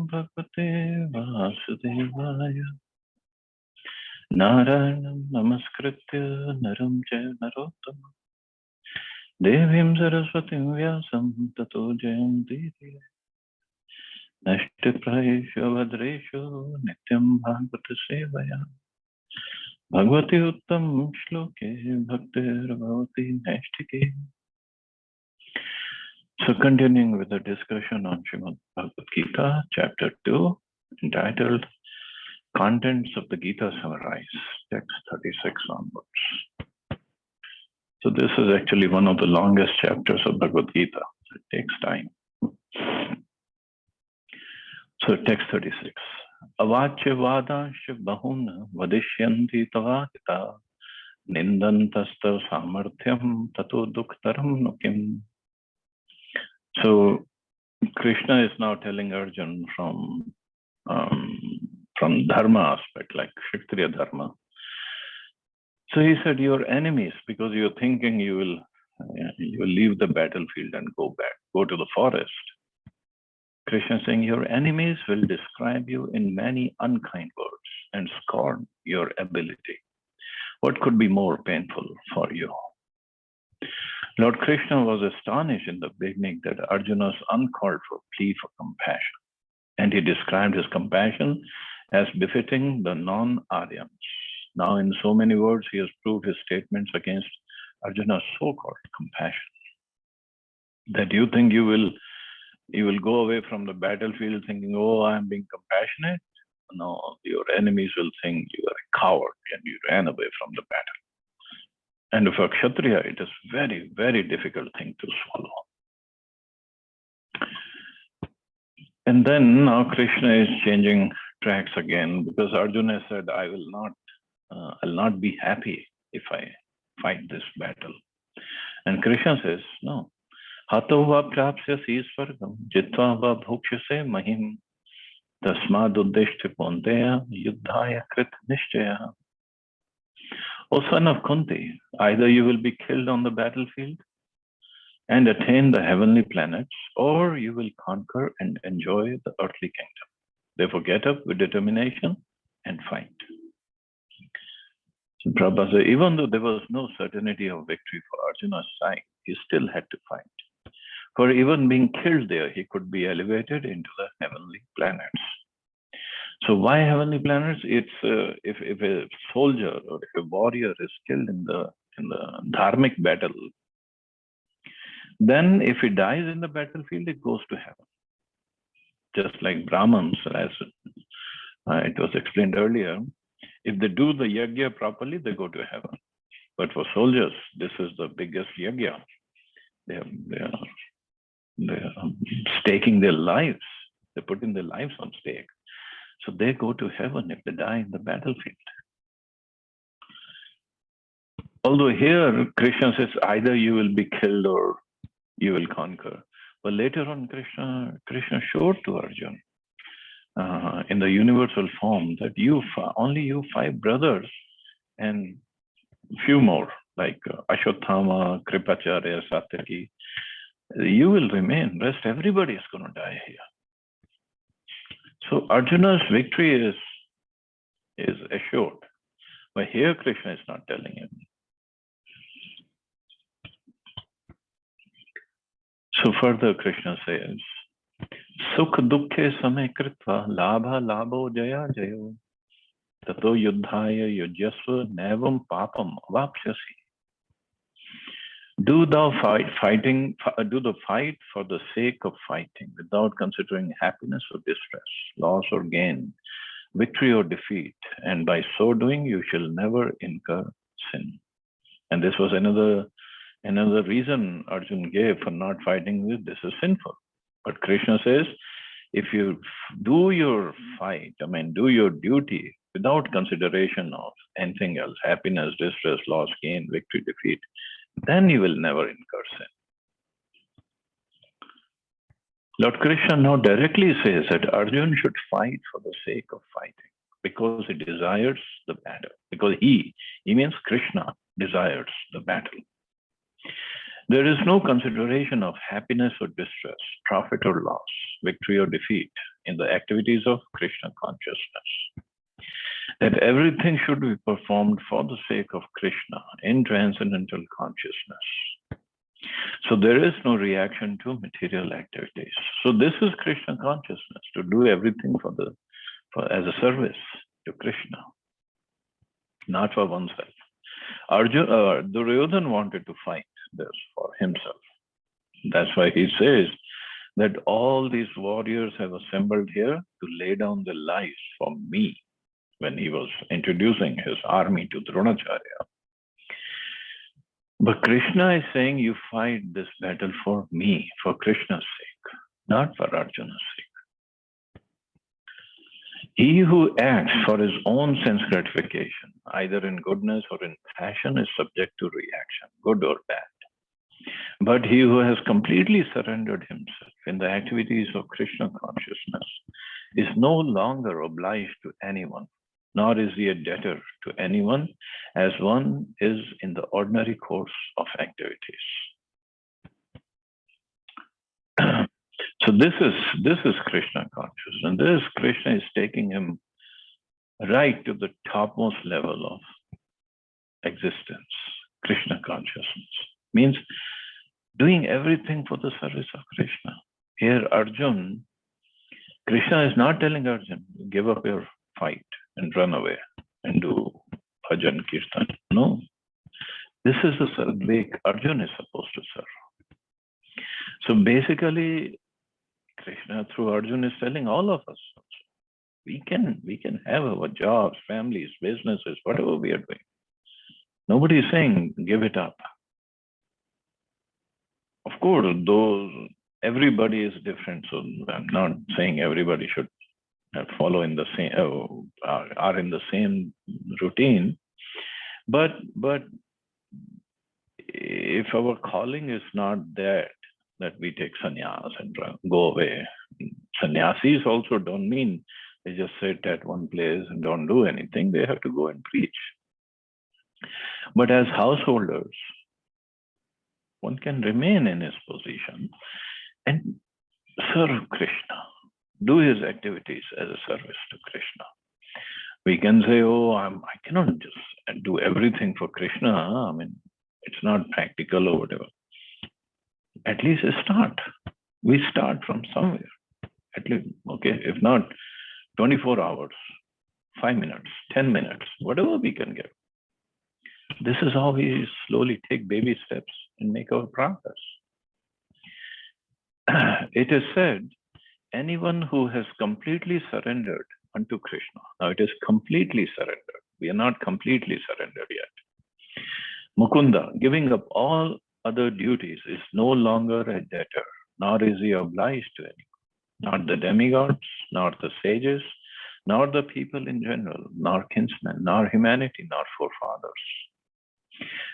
Bhagavate Vasudevaya. Narayanam Namaskritya Naram Jaya Narottam Devim Saraswatim Vyasam Tato Jayanti Nashtiprahisha Vadreshu Nityam Bhagavata Sevaya Bhagavati Uttam Shloke Bhaktir Bhavati Nashtike. So continuing with the discussion on Srimad Bhagavad Gita, chapter 2, entitled Contents of the Gita Summarized, text 36 onwards. So this is actually one of the longest chapters of Bhagavad Gita. It takes time. So text 36. Avachya vadasya bahuna vadishyanti tavahita nindantasta samarthyam tato dukktaram nukim. So Krishna is now telling Arjuna from dharma aspect, like Kshatriya dharma. So he said, your enemies, because you're thinking you will leave the battlefield and go to the forest. Krishna is saying, your enemies will describe you in many unkind words and scorn your ability. What could be more painful for you? Lord Krishna was astonished in the beginning that Arjuna's uncalled for plea for compassion. And he described his compassion as befitting the non-Aryans. Now, in so many words, he has proved his statements against Arjuna's so-called compassion. That you think you will go away from the battlefield thinking, oh, I am being compassionate. No, your enemies will think you are a coward and you ran away from the battle. And for Kshatriya, it is very, very difficult thing to swallow. And then now Krishna is changing tracks again because Arjuna said, I'll not be happy if I fight this battle. And Krishna says, no. Hato va prapsyasi svargam jitva va bhukshase mahim tasmad uddeshti ponteya yuddhaya krit nishchaya. O son of Kunti, either you will be killed on the battlefield and attain the heavenly planets, or you will conquer and enjoy the earthly kingdom. Therefore, get up with determination and fight. So Prabhupada said, even though there was no certainty of victory for Arjuna's side, he still had to fight. For even being killed there, he could be elevated into the heavenly planets. So why heavenly planets? It's if a soldier or if a warrior is killed in the dharmic battle, then if he dies in the battlefield, it goes to heaven. Just like Brahmins, as it was explained earlier, if they do the yajna properly, they go to heaven. But for soldiers, this is the biggest yajna. They are staking their lives. They're putting their lives on stake. So they go to heaven if they die in the battlefield. Although here Krishna says either you will be killed or you will conquer. But later on Krishna showed to Arjuna in the universal form that only you 5 brothers and few more like Ashwatthama, Kripacharya, Satyaki, you will remain. Rest everybody is going to die here. So Arjuna's victory is assured. But here Krishna is not telling him. So further Krishna says, Sukh dukkhe samay kritva labha labho jaya jayo tato yuddhaya yujyasva nevam papam avapsyasi. Do the fight for the sake of fighting without considering happiness or distress, loss or gain, victory or defeat, and by so doing you shall never incur sin. And this was another reason Arjuna gave for not fighting this. This is sinful. But Krishna says, if you do your fight, do your duty without consideration of anything else, happiness, distress, loss, gain, victory, defeat, then you will never incur sin. Lord Krishna now directly says that Arjuna should fight for the sake of fighting because he desires the battle. Because he means Krishna, desires the battle. There is no consideration of happiness or distress, profit or loss, victory or defeat in the activities of Krishna consciousness. That everything should be performed for the sake of Krishna in transcendental consciousness. So there is no reaction to material activities. So this is Krishna consciousness, to do everything as a service to Krishna, not for oneself. Duryodhana wanted to fight this for himself. That's why he says that all these warriors have assembled here to lay down their lives for me, when he was introducing his army to Dronacharya. But Krishna is saying, you fight this battle for me, for Krishna's sake, not for Arjuna's sake. He who acts for his own sense gratification, either in goodness or in passion, is subject to reaction, good or bad. But he who has completely surrendered himself in the activities of Krishna consciousness is no longer obliged to anyone, nor is he a debtor to anyone, as one is in the ordinary course of activities. So this is Krishna consciousness, and this Krishna is taking him right to the topmost level of existence. Krishna consciousness means doing everything for the service of Krishna. Here, Krishna is not telling Arjun, give up your fight and run away and do bhajan kirtan. No. This is the way Arjun is supposed to serve. So basically, Krishna through Arjun is telling all of us, we can have our jobs, families, businesses, whatever we are doing. Nobody is saying, give it up. Of course, everybody is different, so I'm not saying everybody should follow in the same, are in the same routine. But if our calling is not that we take sannyas and go away. Sannyasis also don't mean they just sit at one place and don't do anything. They have to go and preach. But as householders, one can remain in his position and serve Krishna, do his activities as a service to Krishna. We can say, I cannot just do everything for Krishna. I mean, it's not practical or whatever. At least start. We start from somewhere. At least, okay, if not 24 hours, 5 minutes, 10 minutes, whatever we can get. This is how we slowly take baby steps and make our progress. It is said, anyone who has completely surrendered unto Krishna. Now it is completely surrendered. We are not completely surrendered yet. Mukunda, giving up all other duties, is no longer a debtor, nor is he obliged to anyone. Not the demigods, nor the sages, nor the people in general, nor kinsmen, nor humanity, nor forefathers.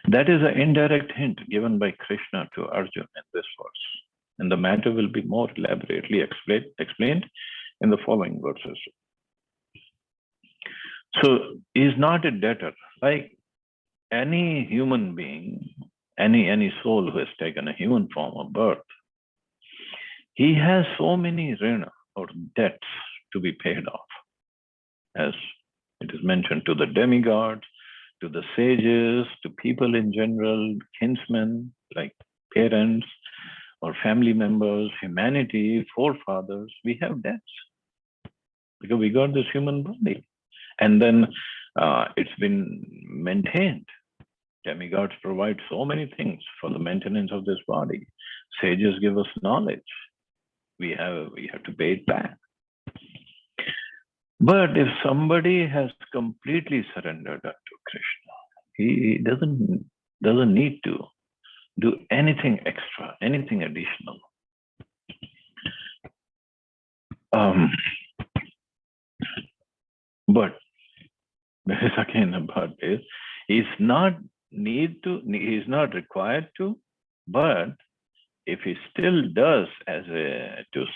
That is an indirect hint given by Krishna to Arjuna in this verse. And the matter will be more elaborately explained in the following verses. So he is not a debtor. Like any human being, any soul who has taken a human form of birth, he has so many rina or debts to be paid off. As it is mentioned, to the demigods, to the sages, to people in general, kinsmen, like parents or family members, humanity, forefathers, we have debts because we got this human body. And then it's been maintained. Demigods provide so many things for the maintenance of this body. Sages give us knowledge. We have to pay it back. But if somebody has completely surrendered unto Krishna, he doesn't need to do anything extra, anything additional. But this is again about this. He's not required to, but if he still does to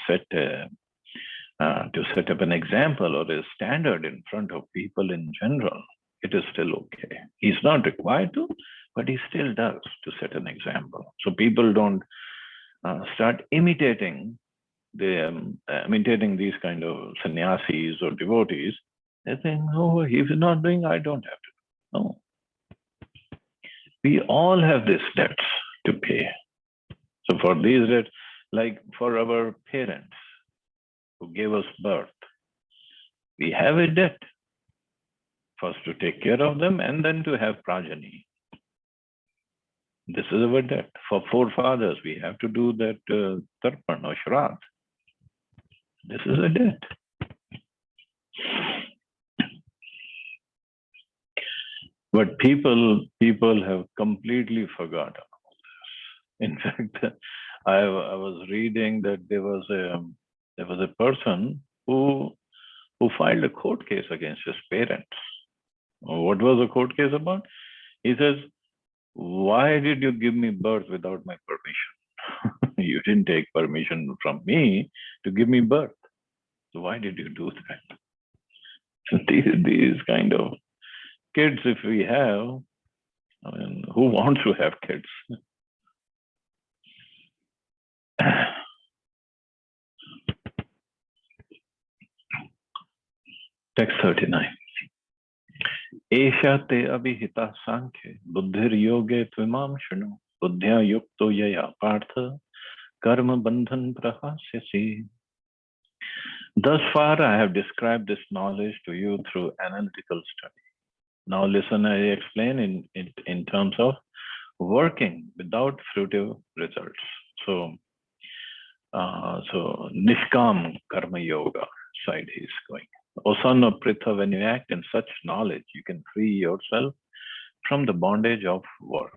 set up an example or a standard in front of people in general, it is still okay. He's not required to, but he still does to set an example. So people don't start imitating they imitating these kind of sannyasis or devotees, they think, oh, if he's not doing, I don't have to. No. We all have these debts to pay. So for these debts, like for our parents who gave us birth, we have a debt. First to take care of them and then to have progeny. This is our debt. For forefathers, we have to do that tarpan or shraddh. This is a debt. But people have completely forgotten all this. In fact, I was reading that there was a person who filed a court case against his parents. What was the court case about? He says, why did you give me birth without my permission? You didn't take permission from me to give me birth. So why did you do that? So these kind of kids, if we have, I mean, who wants to have kids? Text 39. Esha te abhihita sankhya buddhir yoge tvimam shunu buddhya yukto yaya partha karma bandhan prahasyasi. Thus far, I have described this knowledge to you through analytical study. Now listen, I explain in terms of working without fruitive results. So Nishkam Karma Yoga side he's going. O son of Pritha, when you act in such knowledge, you can free yourself from the bondage of works.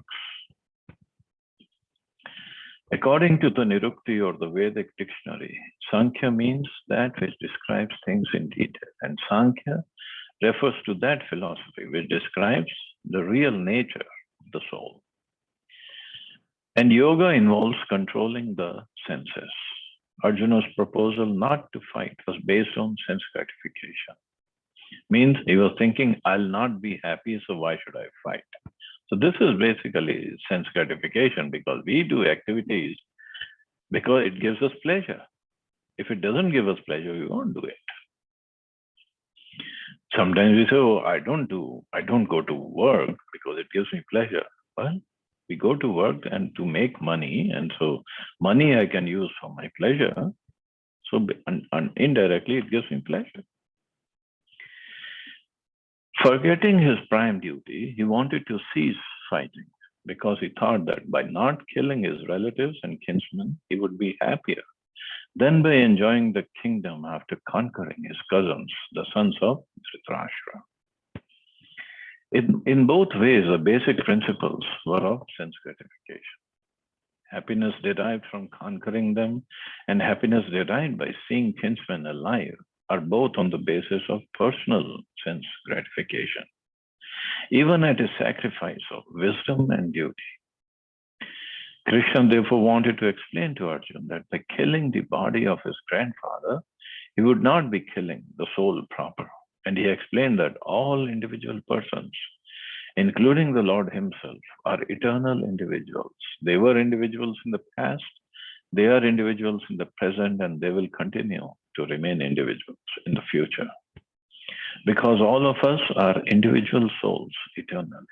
According to the Nirukti or the Vedic dictionary, Sankhya means that which describes things in detail, and Sankhya refers to that philosophy which describes the real nature of the soul. And yoga involves controlling the senses. Arjuna's proposal not to fight was based on sense gratification. Means he was thinking, I'll not be happy, so why should I fight? So this is basically sense gratification, because we do activities because it gives us pleasure. If it doesn't give us pleasure, we won't do it. Sometimes we say, oh, I don't go to work because it gives me pleasure. Well, we go to work and to make money, and so money I can use for my pleasure. So indirectly, it gives me pleasure. Forgetting his prime duty, he wanted to cease fighting because he thought that by not killing his relatives and kinsmen, he would be happier than by enjoying the kingdom after conquering his cousins, the sons of Dhritarashtra. In both ways, the basic principles were of sense gratification. Happiness derived from conquering them and happiness derived by seeing kinsmen alive are both on the basis of personal sense gratification, even at a sacrifice of wisdom and duty. Krishna therefore wanted to explain to Arjuna that by killing the body of his grandfather, he would not be killing the soul proper. And he explained that all individual persons, including the Lord himself, are eternal individuals. They were individuals in the past, they are individuals in the present, and they will continue to remain individuals in the future. Because all of us are individual souls eternally.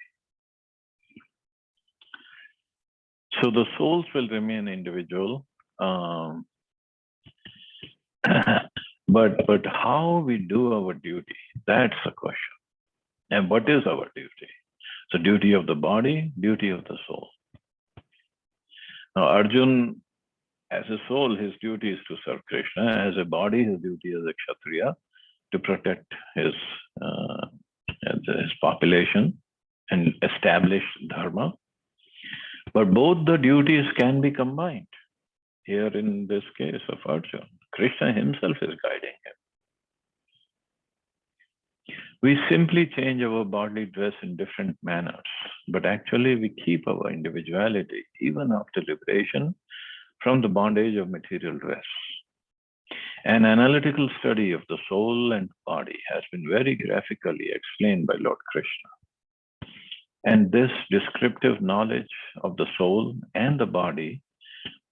So the souls will remain individual, but how we do our duty, that's the question. And what is our duty? So duty of the body, duty of the soul. Now Arjuna, as a soul, his duty is to serve Krishna. As a body, his duty as a Kshatriya to protect his population and establish dharma. But both the duties can be combined. Here in this case of Arjuna, Krishna himself is guiding him. We simply change our bodily dress in different manners, but actually we keep our individuality even after liberation from the bondage of material dress. An analytical study of the soul and body has been very graphically explained by Lord Krishna. And this descriptive knowledge of the soul and the body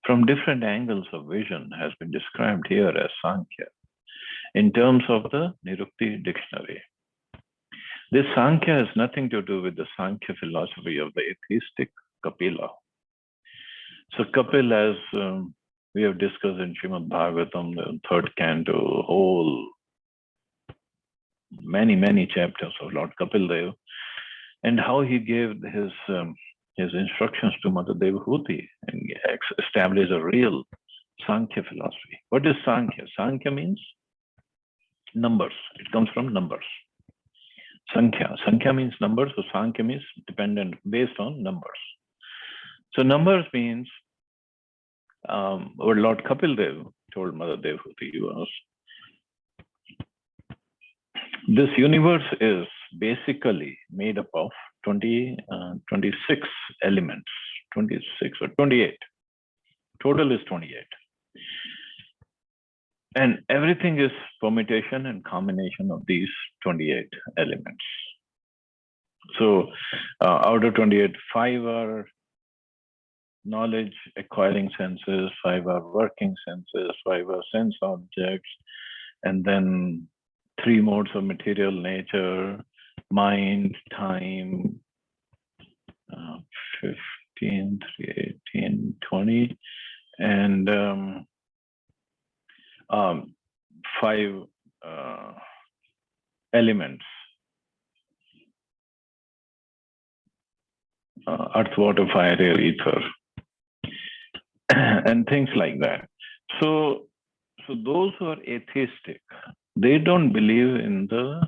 from different angles of vision has been described here as Sankhya in terms of the Nirukti dictionary. This Sankhya has nothing to do with the Sankhya philosophy of the atheistic Kapila. So Kapil, as we have discussed in Srimad Bhagavatam, the third canto, whole many chapters of Lord Kapil Dev, and how he gave his instructions to Mother Devahuti and established a real Sankhya philosophy. What is Sankhya? Sankhya means numbers. It comes from numbers. Sankhya means numbers, so Sankhya means dependent, based on numbers. So numbers means what Lord Kapil Dev told Mother Devahuti was, this universe is basically made up of 26 elements, 26 or 28. Total is 28. And everything is permutation and combination of these 28 elements. So out of 28, 5 are knowledge acquiring senses, 5 are working senses, 5 are sense objects, and then 3 modes of material nature, mind, time, 15, 18, 20, and 5 elements, earth, water, fire, air, ether, and things like that. So those who are atheistic, they don't believe in the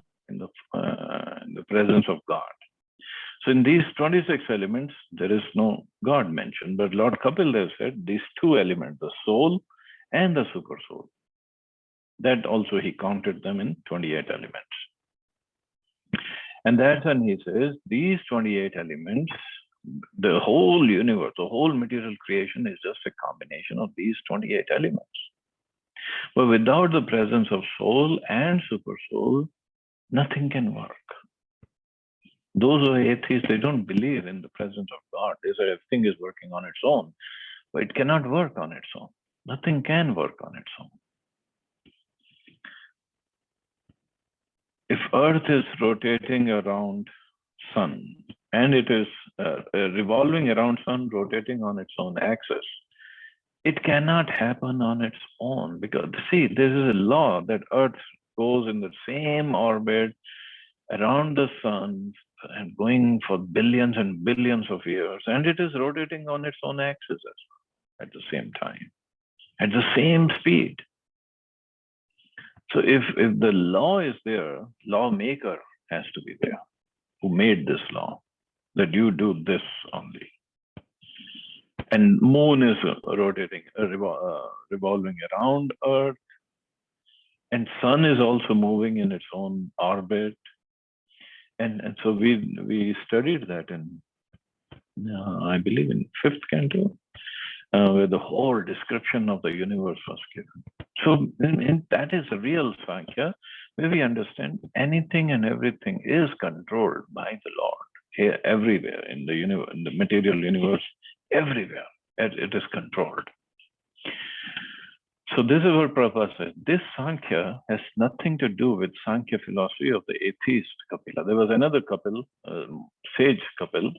presence of God. So in these 26 elements, there is no God mentioned. But Lord Kapil Dev said these 2 elements, the soul and the super soul, that also he counted them in 28 elements. And that's when he says these 28 elements, the whole universe, the whole material creation is just a combination of these 28 elements. But without the presence of soul and super soul, nothing can work. Those who are atheists, they don't believe in the presence of God. They say everything is working on its own, but it cannot work on its own. Nothing can work on its own. If Earth is rotating around Sun, and it is revolving around Sun, rotating on its own axis, it cannot happen on its own, because see, there is a law that Earth goes in the same orbit around the Sun and going for billions and billions of years, and it is rotating on its own axis as well at the same time, at the same speed. So if the law is there, lawmaker has to be there, who made this law, that you do this only. And moon is rotating, revolving around Earth, and sun is also moving in its own orbit. And so we studied that in, I believe, in 5th canto, where the whole description of the universe was given. So that is a real Sankhya, where we understand anything and everything is controlled by the Lord. Here, everywhere in the universe, in the material universe, everywhere it is controlled. So this is what Prabhupada says. This Sankhya has nothing to do with Sankhya philosophy of the atheist Kapila. There was another Kapil, sage Kapil,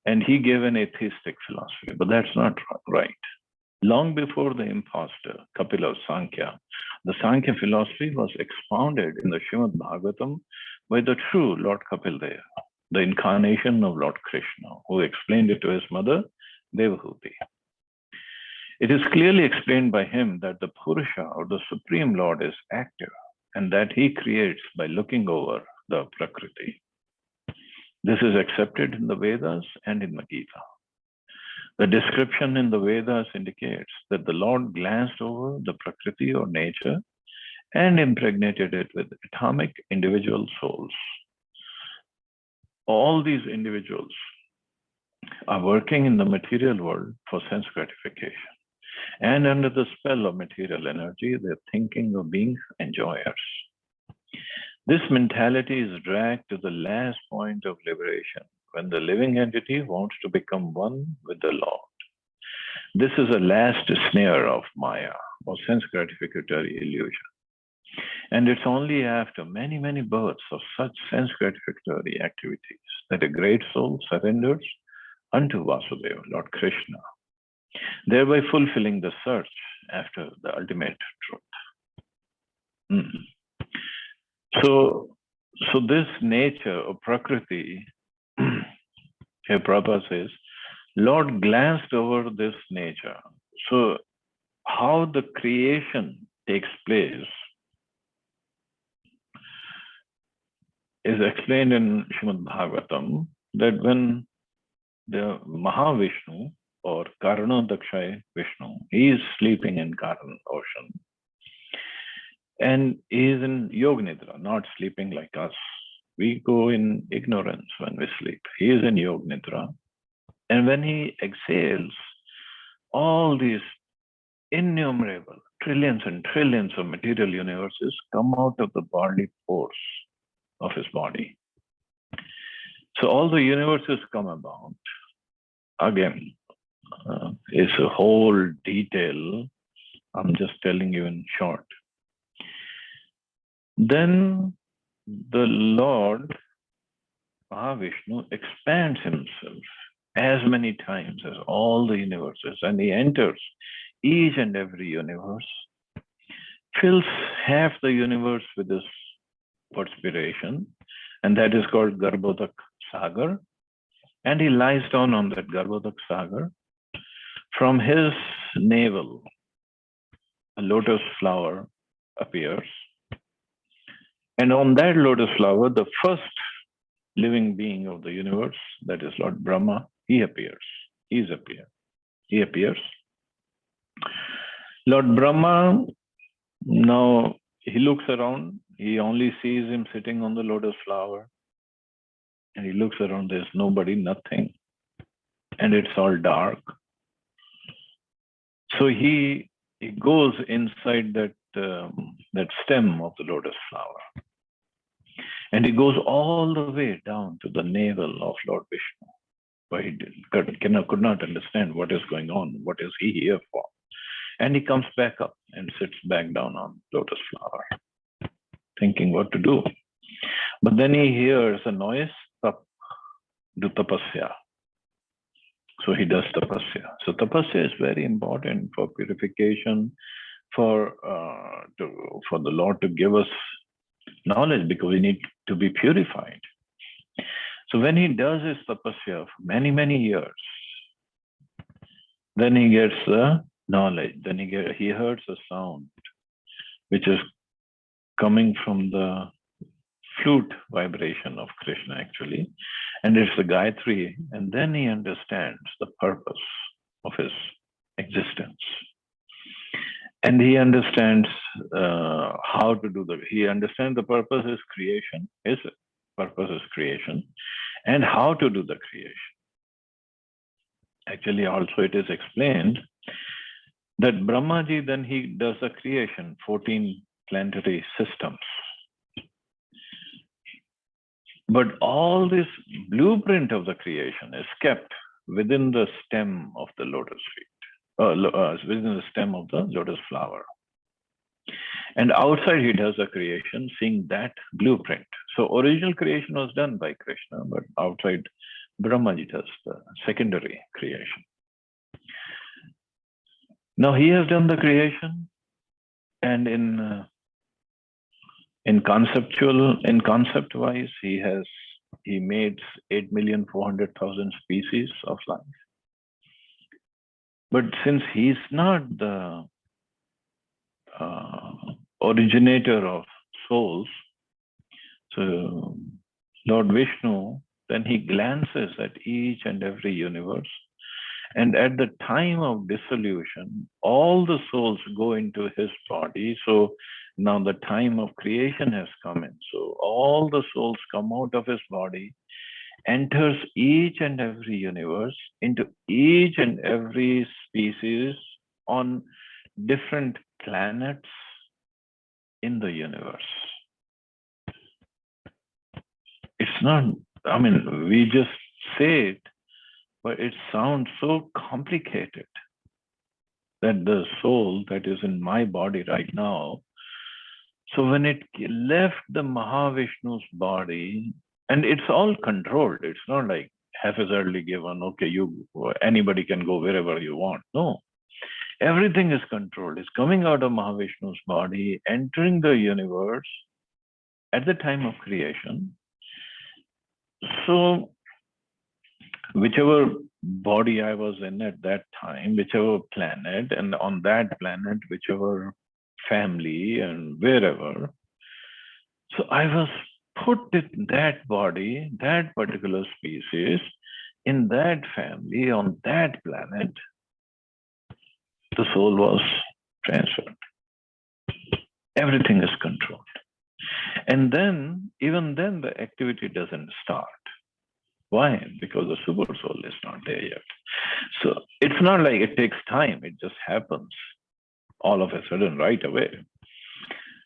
and he gave an atheistic philosophy, but that's not right. Long before the impostor, Kapila's Sankhya, the Sankhya philosophy was expounded in the Srimad Bhagavatam by the true Lord Kapil Dev, the incarnation of Lord Krishna, who explained it to his mother, Devahuti. It is clearly explained by him that the Purusha, or the Supreme Lord, is active, and that he creates by looking over the Prakriti. This is accepted in the Vedas and in the Gita. The description in the Vedas indicates that the Lord glanced over the Prakriti, or nature, and impregnated it with atomic individual souls. All these individuals are working in the material world for sense gratification. And under the spell of material energy, they're thinking of being enjoyers. This mentality is dragged to the last point of liberation, when the living entity wants to become one with the Lord. This is a last snare of Maya, or sense gratificatory illusion. And it's only after many, many births of such sense gratificatory activities that a great soul surrenders unto Vasudeva, Lord Krishna, thereby fulfilling the search after the ultimate truth. So this nature of Prakriti, here Prabhupada says, Lord glanced over this nature. So how the creation takes place is explained in Srimad Bhagavatam, that when the Mahavishnu or Karanodakshay Vishnu, he is sleeping in Karan ocean, and he is in Yoga Nidra, not sleeping like us. We go in ignorance when we sleep. He is in Yoga Nidra. And when he exhales, all these innumerable trillions and trillions of material universes come out of the bodily pores of his body. So all the universes come about. Again, it's a whole detail. I'm just telling you in short. Then the Lord Mahavishnu expands himself as many times as all the universes, and he enters each and every universe, fills half the universe with his perspiration, and that is called Garbhodak Sagar, and he lies down on that Garbhodak Sagar. From his navel, a lotus flower appears, and on that lotus flower, the first living being of the universe, that is Lord Brahma, he appears. He appears. Lord Brahma, now he looks around, he only sees him sitting on the lotus flower, and he looks around, there's nobody, nothing, and it's all dark. So he goes inside that stem of the lotus flower, and he goes all the way down to the navel of Lord Vishnu, where he could not understand what is going on, what is he here for. And he comes back up and sits back down on lotus flower, thinking what to do. But then he hears a noise, do tapasya. So he does tapasya. So tapasya is very important for purification, for the Lord to give us knowledge, because we need to be purified. So when he does his tapasya for many, many years, then he gets the knowledge. Then he hears a sound, which is coming from the flute vibration of Krishna, actually. And it's the Gayatri. And then he understands the purpose of his existence. And he understands how to do he understands the purpose is creation, his purpose is creation, and how to do the creation. Actually, also it is explained that Brahmaji, then he does the creation, 14 planetary systems. But all this blueprint of the creation is kept within the stem of the lotus feet, within the stem of the lotus flower. And outside he does the creation, seeing that blueprint. So original creation was done by Krishna, but outside Brahmaji does the secondary creation. Now he has done the creation, and in concept wise, he made 8,400,000 species of life. But since he's not the originator of souls, so Lord Vishnu, then he glances at each and every universe, and at the time of dissolution, all the souls go into his body. So now the time of creation has come in. So all the souls come out of his body, enters each and every universe, into each and every species on different planets in the universe. It's not, I mean, we just say it, but it sounds so complicated. that the soul that is in my body right now, so when it left the Mahavishnu's body, and it's all controlled, it's not like haphazardly given, okay, anybody can go wherever you want. No, everything is controlled. It's coming out of Mahavishnu's body, entering the universe at the time of creation. So whichever body I was in at that time, whichever planet, and on that planet, whichever family and wherever. So I was put in that body, that particular species, in that family, on that planet. The soul was transferred. Everything is controlled. And then, even then, the activity doesn't start. Why? Because the super soul is not there yet. So it's not like it takes time, it just happens all of a sudden, right away.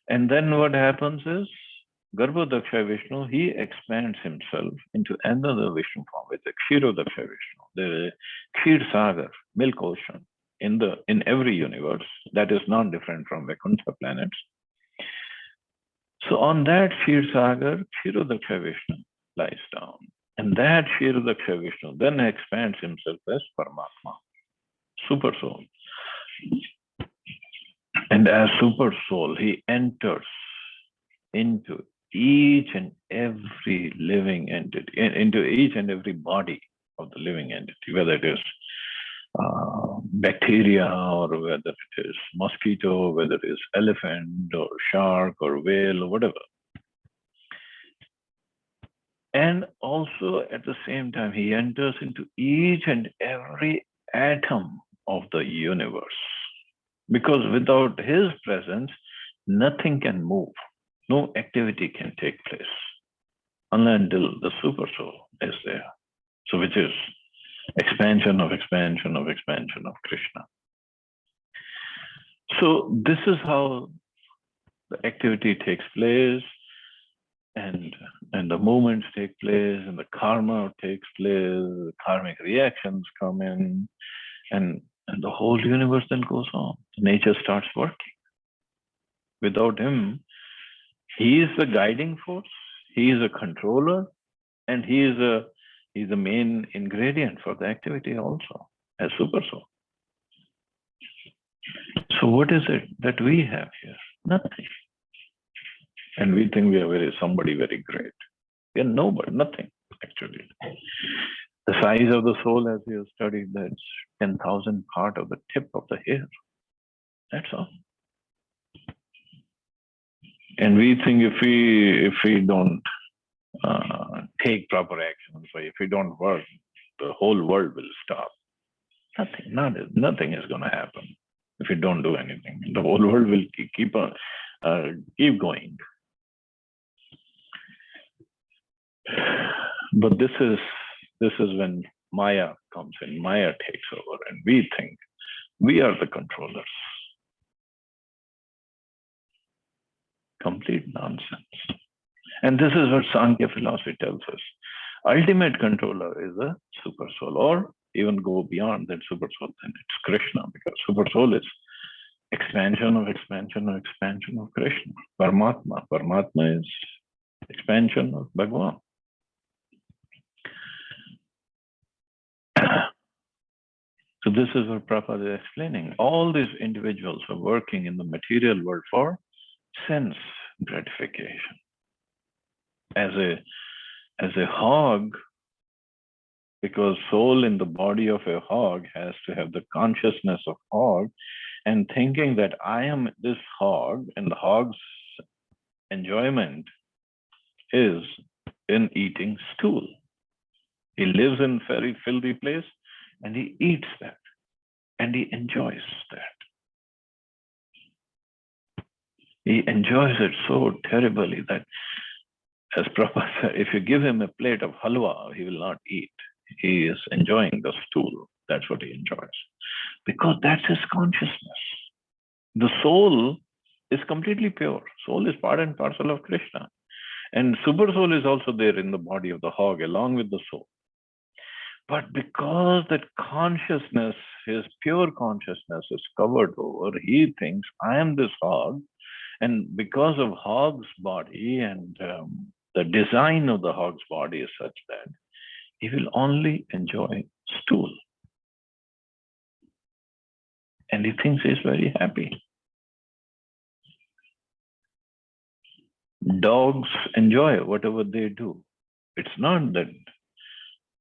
And then what happens is, Garbhodaksha Vishnu, he expands himself into another Vishnu form, with the Kshirodaksha Vishnu, the Kshir Sagar, milk ocean, in every universe that is not different from Vaikuntha planets. So on that Kshir Sagar, Kshirodaksha Vishnu lies down. And that Kshirodaksha Vishnu then expands himself as Paramatma, super soul. And as super soul, he enters into each and every living entity, into each and every body of the living entity, whether it is bacteria or whether it is mosquito, whether it is elephant or shark or whale or whatever. And also at the same time, he enters into each and every atom of the universe. Because without his presence, nothing can move. No activity can take place until the super soul is there. So which is expansion of expansion of expansion of Krishna. So this is how the activity takes place, and the movements take place, and the karma takes place, the karmic reactions come in, and the whole universe then goes on. Nature starts working. Without him, he is the guiding force, he is a controller, and he is the main ingredient for the activity also, as super soul. So what is it that we have here? Nothing. And we think we are somebody very great. We are nobody, nothing, actually. The size of the soul, as we have studied, that's 10,000 part of the tip of the hair. That's all. And we think if we don't take proper action, so if we don't work, the whole world will stop. Nothing is going to happen if we don't do anything. The whole world will keep going. But this is when Maya comes in. Maya takes over, and we think we are the controllers. Complete nonsense. And this is what Sankhya philosophy tells us. Ultimate controller is a super soul, or even go beyond that super soul, then it's Krishna, because super soul is expansion of expansion of expansion of Krishna. Paramatma. Paramatma is expansion of Bhagavan. So this is what Prabhupada is explaining. All these individuals are working in the material world for sense gratification. As a hog, because soul in the body of a hog has to have the consciousness of hog, and thinking that I am this hog, and the hog's enjoyment is in eating stool. He lives in a very filthy place, and he eats that, and he enjoys that. He enjoys it so terribly that, as Prabhupada said, if you give him a plate of halwa, he will not eat. He is enjoying the stool. That's what he enjoys. Because that's his consciousness. The soul is completely pure. Soul is part and parcel of Krishna. And super soul is also there in the body of the hog along with the soul. But because that consciousness, his pure consciousness is covered over, he thinks, I am this hog. And because of hog's body and the design of the hog's body is such that he will only enjoy stool. And he thinks he's very happy. Dogs enjoy whatever they do. It's not that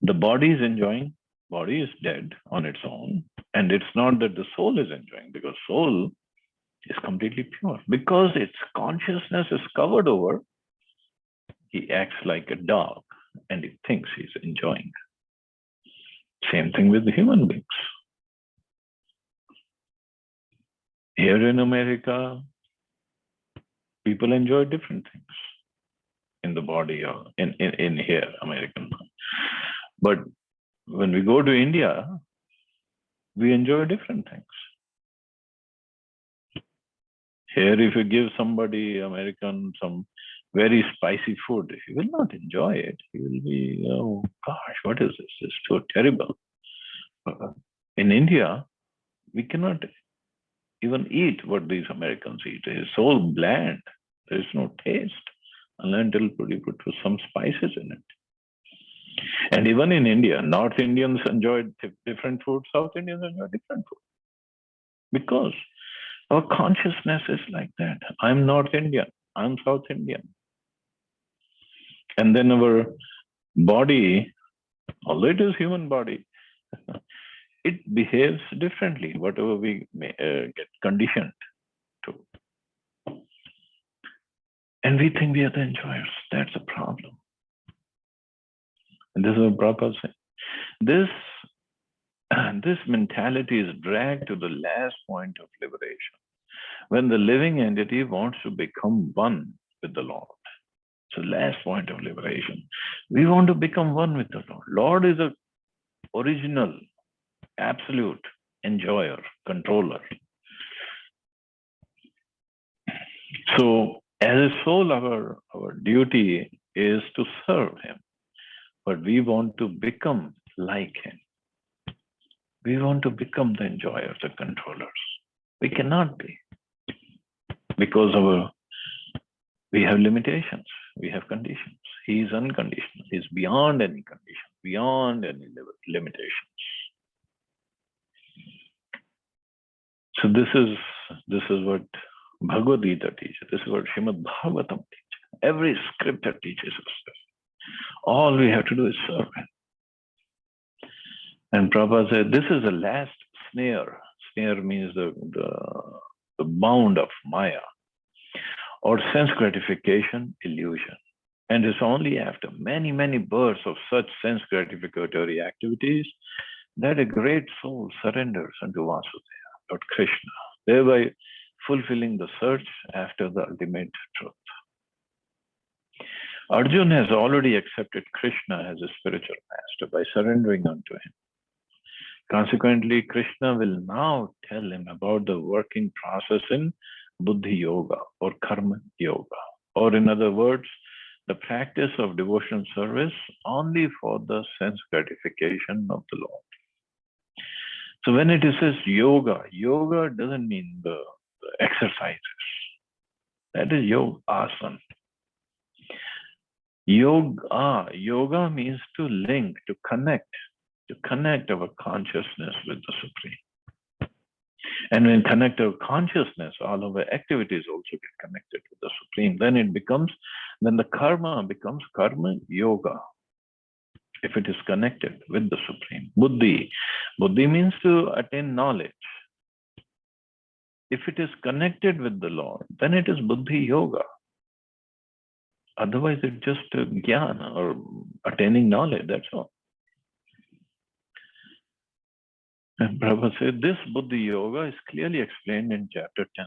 the body is enjoying, body is dead on its own. And it's not that the soul is enjoying, because soul is completely pure. Because its consciousness is covered over, he acts like a dog and he thinks he's enjoying. Same thing with the human beings. Here in America, people enjoy different things in the body or in here, American. But when we go to India, we enjoy different things. Here, if you give somebody, American, some very spicy food, he will not enjoy it. He will be, oh gosh, what is this? It's so terrible. In India, we cannot even eat what these Americans eat. It's so bland. There is no taste until you put some spices in it. And even in India, North Indians enjoy different food, South Indians enjoy different food. Because our consciousness is like that. I'm North Indian, I'm South Indian. And then our body, although it is human body, it behaves differently, whatever we may, get conditioned to. And we think we are the enjoyers. That's a problem. And this is what Prabhupada said. This mentality is dragged to the last point of liberation, when the living entity wants to become one with the Lord. So last point of liberation. We want to become one with the Lord. Lord is the original, absolute enjoyer, controller. So as a soul, our duty is to serve him. But we want to become like him. We want to become the enjoyers, the controllers. We cannot be, because we have limitations, we have conditions. He is unconditional. He is beyond any condition, beyond any limitations. So this is what Bhagavad Gita teaches. This is what Srimad Bhagavatam teaches. Every scripture teaches us this. All we have to do is serve him. And Prabhupada said, this is the last snare. Snare means the bound of Maya, or sense gratification, illusion. And it's only after many, many births of such sense gratificatory activities that a great soul surrenders unto Vasudeva, Lord Krishna, thereby fulfilling the search after the ultimate truth. Arjuna has already accepted Krishna as a spiritual master by surrendering unto him. Consequently, Krishna will now tell him about the working process in Buddhi Yoga or Karma Yoga, or in other words, the practice of devotional service only for the sense gratification of the Lord. So when it says yoga, yoga doesn't mean the exercises. That is yoga asana. Yoga means to link, to connect our consciousness with the Supreme. And when connect our consciousness, all our activities also get connected with the Supreme. Then the karma becomes karma yoga, if it is connected with the Supreme. Buddhi means to attain knowledge. If it is connected with the Lord, then it is Buddhi yoga. Otherwise, it's just jnana or attaining knowledge, that's all. And Prabhupada said, this Buddhi Yoga is clearly explained in chapter 10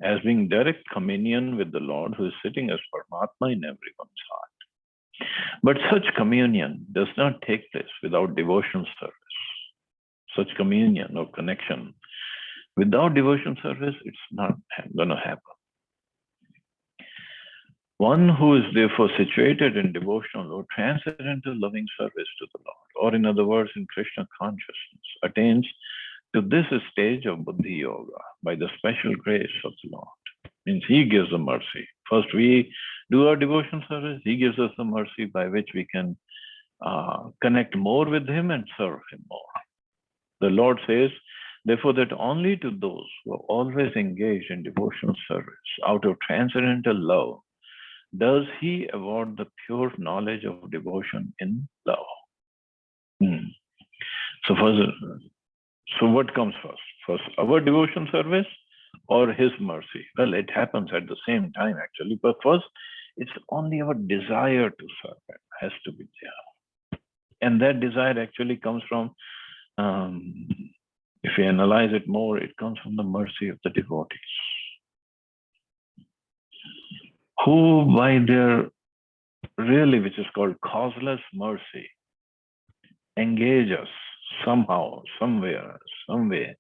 as being direct communion with the Lord who is sitting as Paramatma in everyone's heart. But such communion does not take place without devotional service. Such communion or connection without devotional service, it's not going to happen. One who is therefore situated in devotional or transcendental loving service to the Lord, or in other words, in Krishna consciousness, attains to this stage of Buddhi Yoga by the special grace of the Lord. Means He gives the mercy. First, we do our devotional service. He gives us the mercy by which we can connect more with Him and serve Him more. The Lord says, therefore, that only to those who are always engaged in devotional service out of transcendental love does He award the pure knowledge of devotion in love. So first, what comes first? First, our devotion service or His mercy? Well, it happens at the same time, actually. But first, it's only our desire to serve Him has to be there. And that desire actually comes from, if we analyze it more, it comes from the mercy of the devotees, who by their really, which is called causeless mercy, engage us somehow, somewhere, some way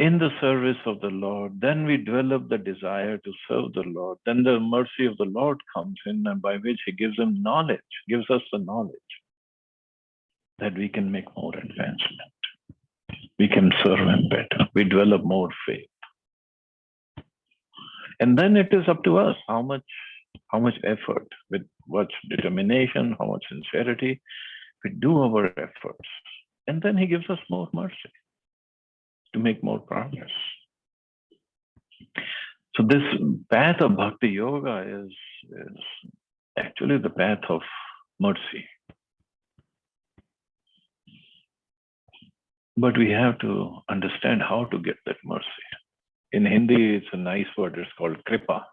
in the service of the Lord. Then we develop the desire to serve the Lord. Then the mercy of the Lord comes in, and by which He gives them knowledge, gives us the knowledge that we can make more advancement. We can serve Him better. We develop more faith. And then it is up to us how much effort, with what determination, how much sincerity we do our efforts. And then He gives us more mercy to make more progress. So this path of Bhakti Yoga is actually the path of mercy. But we have to understand how to get that mercy. In Hindi, it's a nice word. It's called kripa.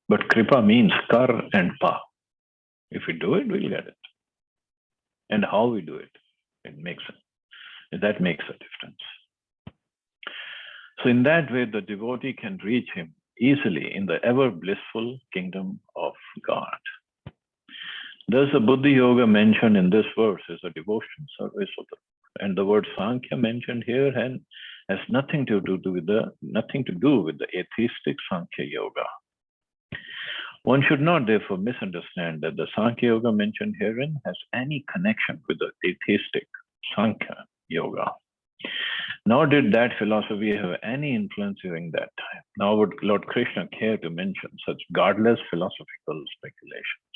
But kripa means kar and pa. If we do it, we'll get it. And how we do it, that makes a difference. So in that way, the devotee can reach Him easily in the ever blissful kingdom of God. Thus, the Buddhi Yoga mentioned in this verse is a devotional service of the Lord. And the word Sankhya mentioned here has nothing to do with the atheistic Sankhya Yoga. One should not therefore misunderstand that the Sankhya Yoga mentioned herein has any connection with the atheistic Sankhya Yoga. Nor did that philosophy have any influence during that time. Nor would Lord Krishna care to mention such godless philosophical speculations.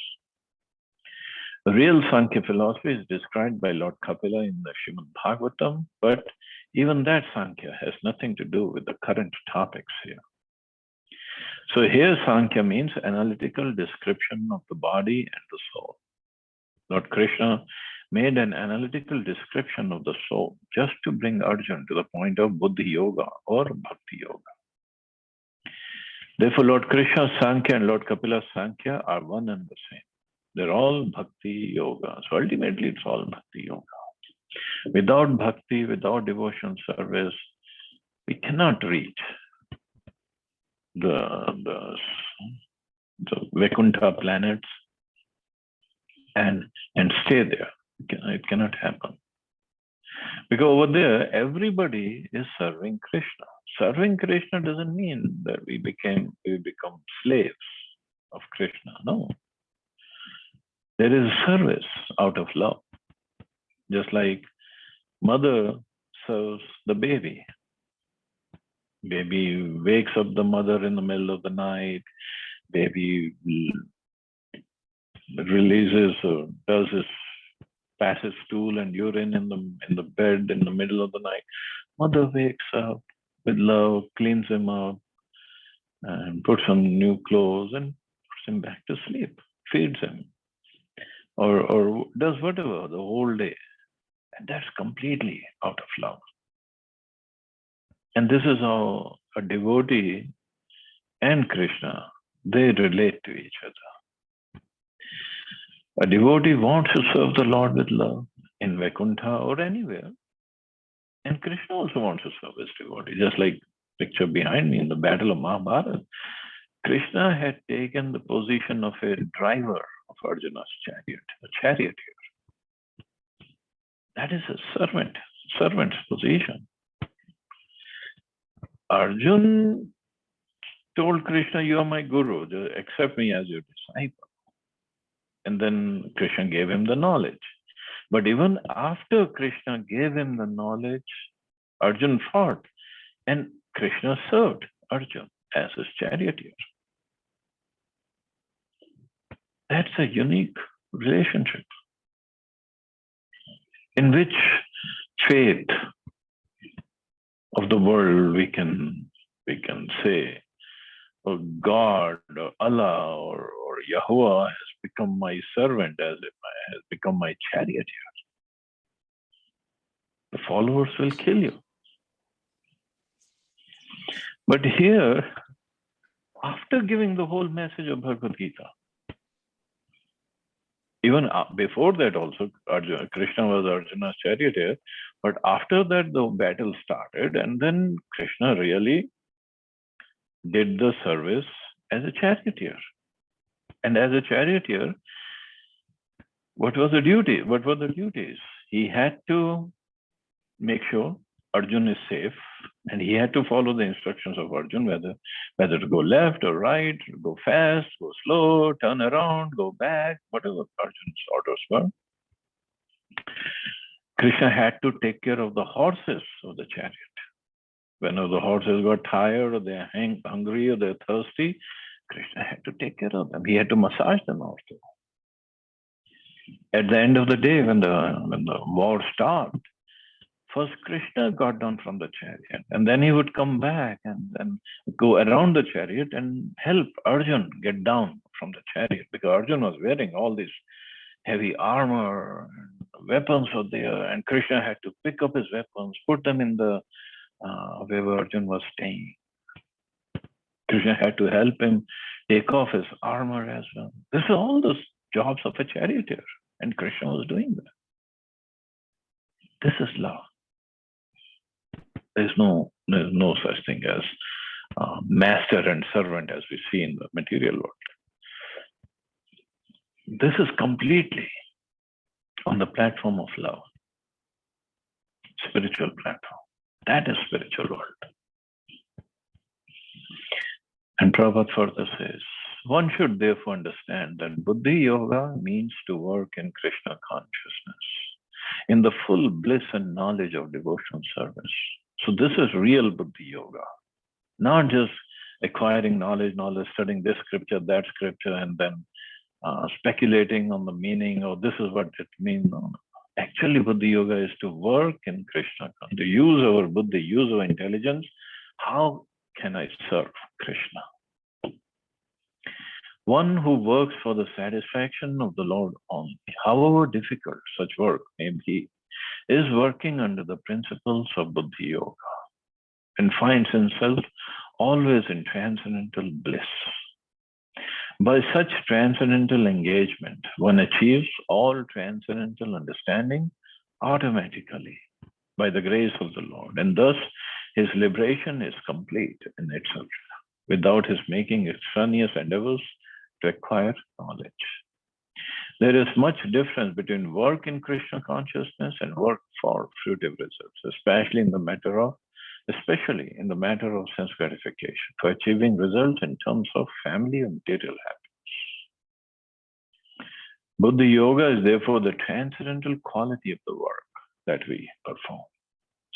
The real Sankhya philosophy is described by Lord Kapila in the Srimad Bhagavatam, but even that Sankhya has nothing to do with the current topics here. So here Sankhya means analytical description of the body and the soul. Lord Krishna made an analytical description of the soul just to bring Arjuna to the point of Buddhi Yoga or Bhakti Yoga. Therefore, Lord Krishna's Sankhya and Lord Kapila's Sankhya are one and the same. They're all Bhakti Yoga. So ultimately, it's all Bhakti Yoga. Without Bhakti, without devotion service, we cannot reach the Vaikuntha planets and stay there. It cannot happen. Because over there, everybody is serving Krishna. Serving Krishna doesn't mean that we become slaves of Krishna. No. There is service out of love. Just like mother serves the baby. Baby wakes up the mother in the middle of the night. Baby releases or passes stool and urine in the bed in the middle of the night. Mother wakes up with love, cleans him up, and puts on new clothes and puts him back to sleep, feeds him, or does whatever the whole day. And that's completely out of love. And this is how a devotee and Krishna, they relate to each other. A devotee wants to serve the Lord with love in Vaikuntha or anywhere. And Krishna also wants to serve his devotee. Just like picture behind me in the Battle of Mahabharata, Krishna had taken the position of a driver of Arjuna's chariot, a charioteer. That is a servant's position. Arjun told Krishna, "You are my guru, just accept me as your disciple." And then Krishna gave him the knowledge. But even after Krishna gave him the knowledge, Arjun fought, and Krishna served Arjun as his charioteer. That's a unique relationship in which faith of the world we can say, or God or Allah or Yahweh has become my servant, as if has become my charioteer. The followers will kill you. But here, after giving the whole message of Bhagavad Gita, even before that also, Krishna was Arjuna's charioteer, but after that the battle started, and then Krishna really did the service as a charioteer. And as a charioteer, what was the duty? What were the duties? He had to make sure Arjun is safe, and he had to follow the instructions of Arjun, whether to go left or right, go fast, go slow, turn around, go back, whatever Arjun's orders were. Krishna had to take care of the horses of the chariot. Whenever the horses got tired or they're hungry or they're thirsty, Krishna had to take care of them. He had to massage them also. At the end of the day, when the war stopped, first Krishna got down from the chariot, and then he would come back and then go around the chariot and help Arjun get down from the chariot, because Arjun was wearing all this heavy armor, weapons were there, and Krishna had to pick up his weapons, put them in the where Arjun was staying. Krishna had to help him take off his armor as well. This is all the jobs of a charioteer, and Krishna was doing that. This is love. There's no such thing as master and servant as we see in the material world. This is completely on the platform of love, spiritual platform. That is spiritual world. And Prabhupada further says, one should therefore understand that Buddhi Yoga means to work in Krishna consciousness, in the full bliss and knowledge of devotional service. So this is real Buddhi Yoga, not just acquiring knowledge, studying this scripture, that scripture, and then speculating on the meaning, or this is what it means. Actually, Buddhi Yoga is to work in Krishna, to use our Buddhi, use our intelligence. How can I serve Krishna? One who works for the satisfaction of the Lord only, however difficult such work may be, is working under the principles of Buddhi Yoga and finds himself always in transcendental bliss. By such transcendental engagement, one achieves all transcendental understanding automatically by the grace of the Lord, and thus his liberation is complete in itself, without his making extraneous endeavors to acquire knowledge. There is much difference between work in Krishna consciousness and work for fruitive results, especially in the matter of sense gratification, for achieving results in terms of family and material happiness. Buddhi Yoga is therefore the transcendental quality of the work that we perform.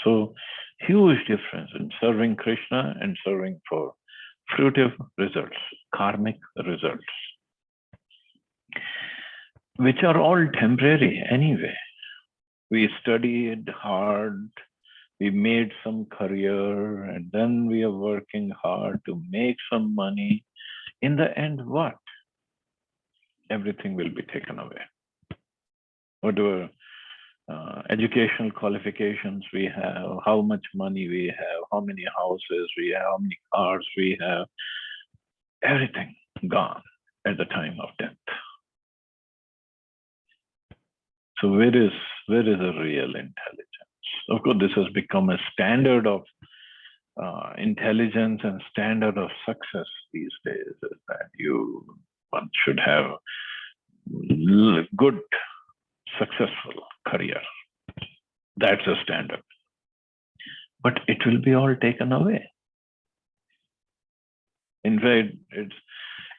So, huge difference in serving Krishna and serving for fruitive results, karmic results, which are all temporary anyway. We studied hard, we made some career, and then we are working hard to make some money. In the end, what? Everything will be taken away. Whatever educational qualifications we have, how much money we have, how many houses we have, how many cars we have, everything gone at the time of death. So where is the real intelligence? Of course, this has become a standard of intelligence and standard of success these days, is that one should have good, successful career. That's a standard. But it will be all taken away. In fact, it's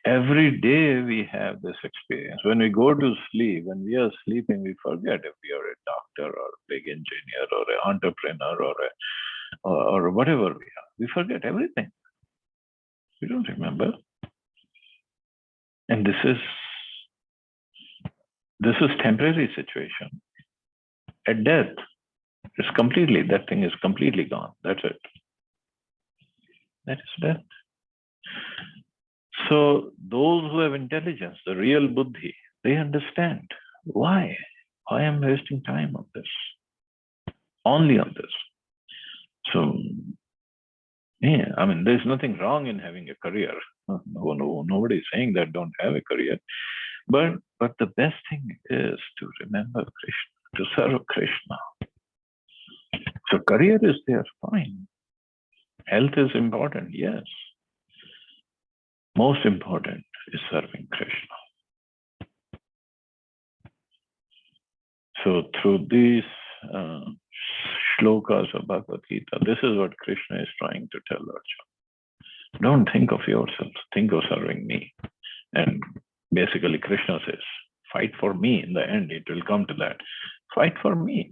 every day we have this experience. When we go to sleep, when we are sleeping, we forget if we are a doctor or a big engineer or an entrepreneur or whatever we are. We forget everything. We don't remember. And this is temporary situation. At death, that thing is completely gone. That's it. That is death. So those who have intelligence, the real buddhi, they understand why I'm wasting time on this, only on this. So, yeah, I mean, there's nothing wrong in having a career. Nobody is saying that don't have a career. But the best thing is to remember Krishna, to serve Krishna. So career is there, fine. Health is important, yes. Most important is serving Krishna. So through these shlokas of Bhagavad Gita, this is what Krishna is trying to tell Arjuna. Don't think of yourself, think of serving me. And basically Krishna says, fight for me. In the end, it will come to that. Fight for me.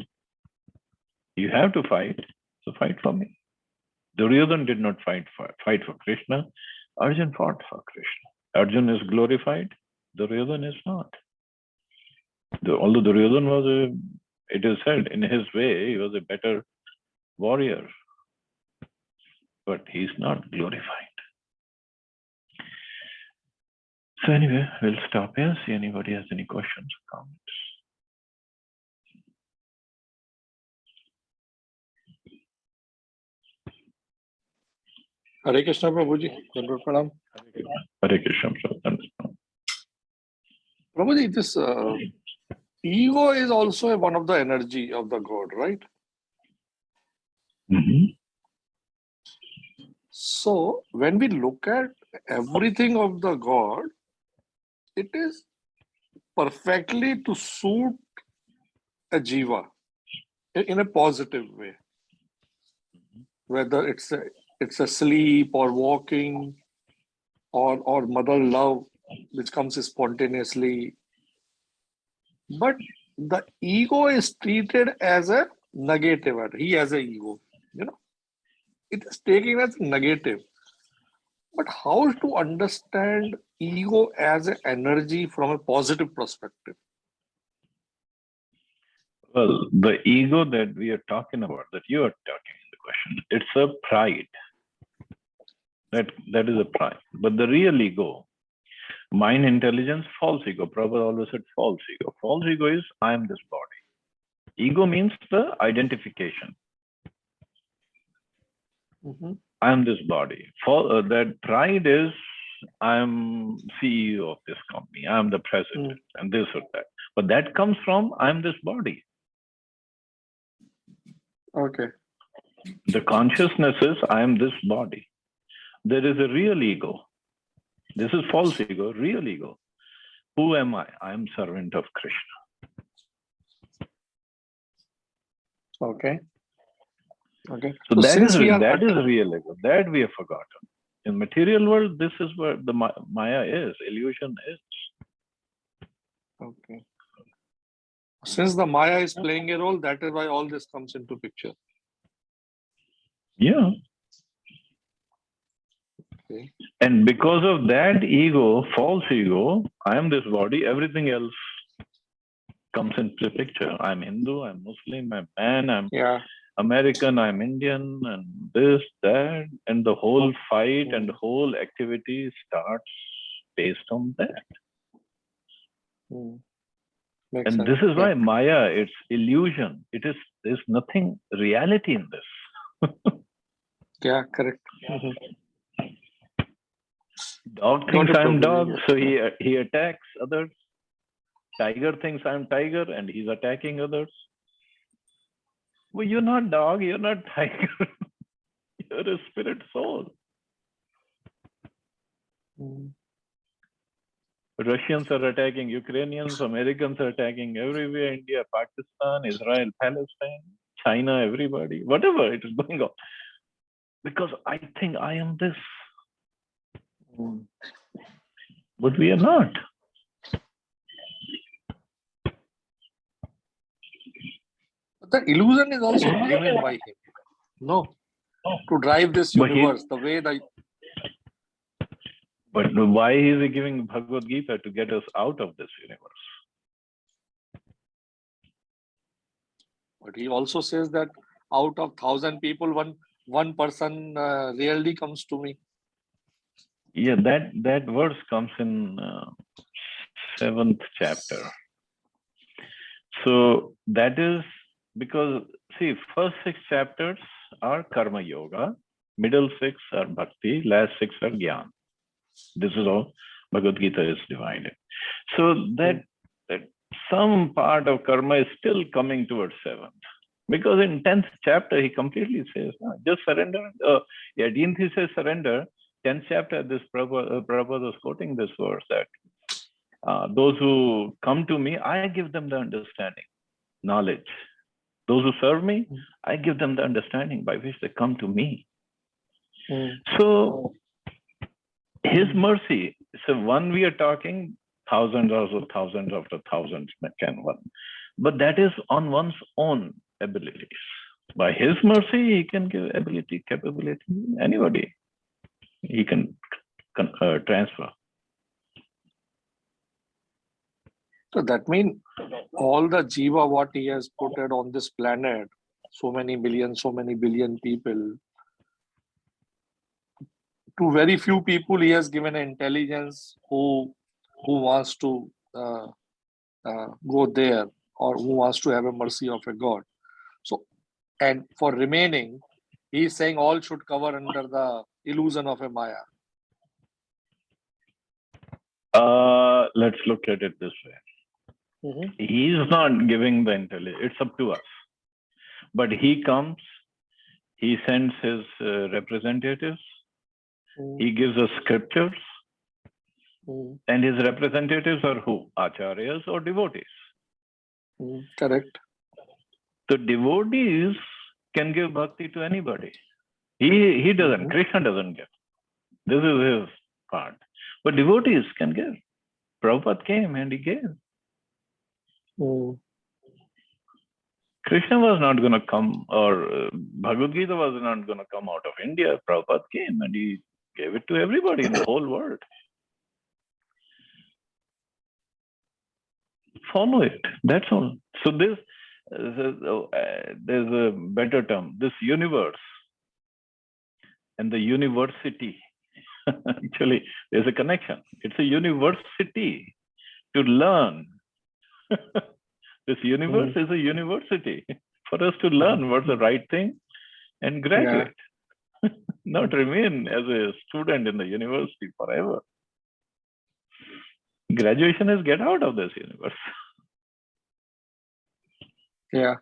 You have to fight, so fight for me. Duryodhana did not fight for Krishna. Arjuna fought for Krishna. Arjuna is glorified, Duryodhana is not. Although Duryodhana was it is said, in his way, he was a better warrior. But he's not glorified. So anyway, we'll stop here. See anybody has any questions or comments. Hare Krishna, Prabhuji. Pranam. Hare Krishna, Prabhuji. Prabhuji, this ego is also one of the energy of the God, right? Mm-hmm. So when we look at everything of the God, it is perfectly to suit a jiva in a positive way. Whether it's a sleep or walking or mother love, which comes spontaneously. But the ego is treated as a negative. He has an ego, It is taken as negative. But how to understand ego as an energy from a positive perspective? Well, the ego that we are talking about, that you are talking in the question, it's a pride. That is a pride. But the real ego, mind, intelligence, false ego. Prabhupada always said false ego. False ego is I am this body. Ego means the identification. Mm-hmm. I am this body. That pride is I am CEO of this company. I am the president and this or that. But that comes from I am this body. Okay. The consciousness is I am this body. There is a real ego. This is false ego, real ego. Who am I? I am servant of Krishna. Okay. Okay. So that is real ego. That we have forgotten. In material world, this is where the Maya is, illusion is. Okay. Since the Maya is playing a role, that is why all this comes into picture. Yeah. Okay. And because of that ego, false ego, I am this body, everything else comes into the picture. I'm Hindu, I'm Muslim, I'm man, I'm American, I'm Indian, and this, that, and the whole fight and the whole activity starts based on that. Makes and sense. This is why Maya, it's illusion. There's nothing reality in this. Yeah, correct. Dog thinks I'm dog, so he attacks others. Tiger thinks I'm tiger, and he's attacking others. Well, you're not dog, you're not tiger. You're a spirit soul. Russians are attacking Ukrainians, Americans are attacking everywhere, India, Pakistan, Israel, Palestine, China, everybody, whatever it is going on. Because I think I am this. Mm. But we are not. But the illusion is also given by him. No, to drive this But universe the way the But why is he giving Bhagavad Gita? To get us out of this universe. But he also says that out of 1,000 people, one person rarely comes to me. Yeah, that verse comes in 7th chapter. So that is because, see, first 6 chapters are Karma Yoga, middle 6 are Bhakti, last 6 are Gyan. This is how Bhagavad Gita is divided. So that some part of karma is still coming towards 7th. Because in 10th chapter, he completely says, no, just surrender. 18th he says surrender. 10th chapter, this Prabhupada was quoting this verse that those who come to me, I give them the understanding, knowledge. Those who serve me, I give them the understanding by which they come to me. So his mercy, so one we are talking, thousands after thousands can one. But that is on one's own abilities. By his mercy, he can give ability, capability, anybody. He can transfer. So that means all the jiva what he has put it on this planet, so many millions, so many billion people, to very few people he has given an intelligence who wants to go there or who wants to have a mercy of a God. So, and for remaining, he is saying all should cover under the illusion of a Maya. Let's look at it this way. He is not giving the intelligence. It's up to us. But he comes, he sends his representatives, he gives us scriptures, and his representatives are who? Acharyas or devotees. Correct. The devotees can give bhakti to anybody. He doesn't. Krishna doesn't give. This is his part. But devotees can give. Prabhupada came and he gave. Krishna was not going to come, or Bhagavad Gita was not going to come out of India. Prabhupada came and he gave it to everybody in the whole world. Follow it. That's all. So this, there's a better term. This universe and the university. Actually, there's a connection. It's a university to learn. This universe is a university for us to learn what's the right thing and graduate. Yeah. Not remain as a student in the university forever. Graduation is get out of this universe. Yeah.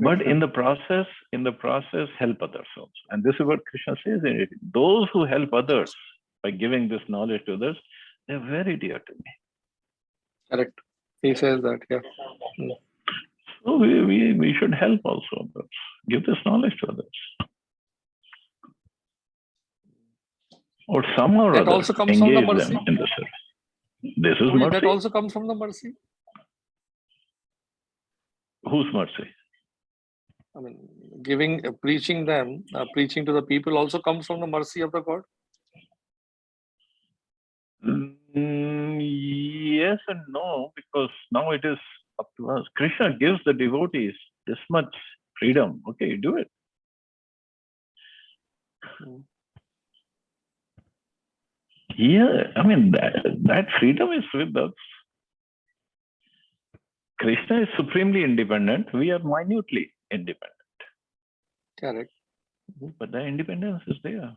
But in the process, help others also. And this is what Krishna says in it. Those who help others by giving this knowledge to others, they're very dear to me. Correct. He says that, yeah. So we should help also others. Give this knowledge to others. Or somehow or that other, also comes from the engage mercy. them in the service. This is mercy. That also comes from the mercy. Whose mercy? I mean, giving, preaching them, preaching to the people also comes from the mercy of the God. Yes and no, because now it is up to us. Krishna gives the devotees this much freedom. Okay, do it. Yeah, I mean, that freedom is with us. Krishna is supremely independent. We are minutely independent. Correct. But the independence is there.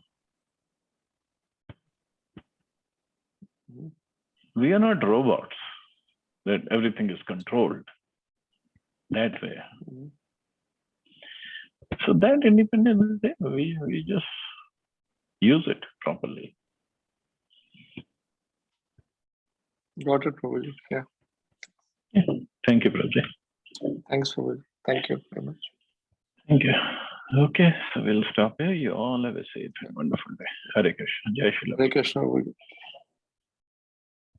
We are not robots that everything is controlled that way. So that independence is there. We just use it properly. Got it, Prabhuji. Yeah. Thank you, Prabhuji. Thanks, Prabhuji. Thank you very much. Thank you. Okay, so we'll stop here. You all have a safe and wonderful day. Hare Krishna. Jai Shri Ram. Hare Krishna.